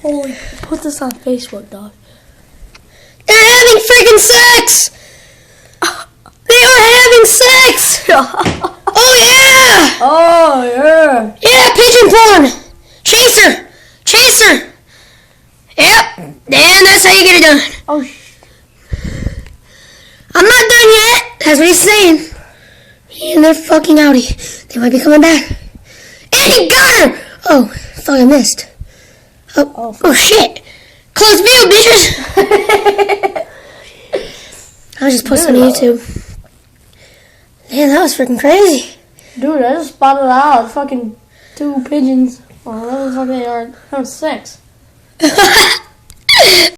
Holy, put this on Facebook, dog. They're having freaking sex! They are having sex! Oh yeah! Oh, yeah. Yeah, pigeon porn! Chaser! Chaser! Yep, and that's how you get it done. Oh, I'm not done yet. That's what he's saying. And they're fucking outie. They might be coming back. And he got her! Oh, thought I missed. Oh shit. Close view, bitches! I was just posting on YouTube. Man, that was freaking crazy. dude, I just spotted out fucking 2 pigeons. Oh, that was fucking 6.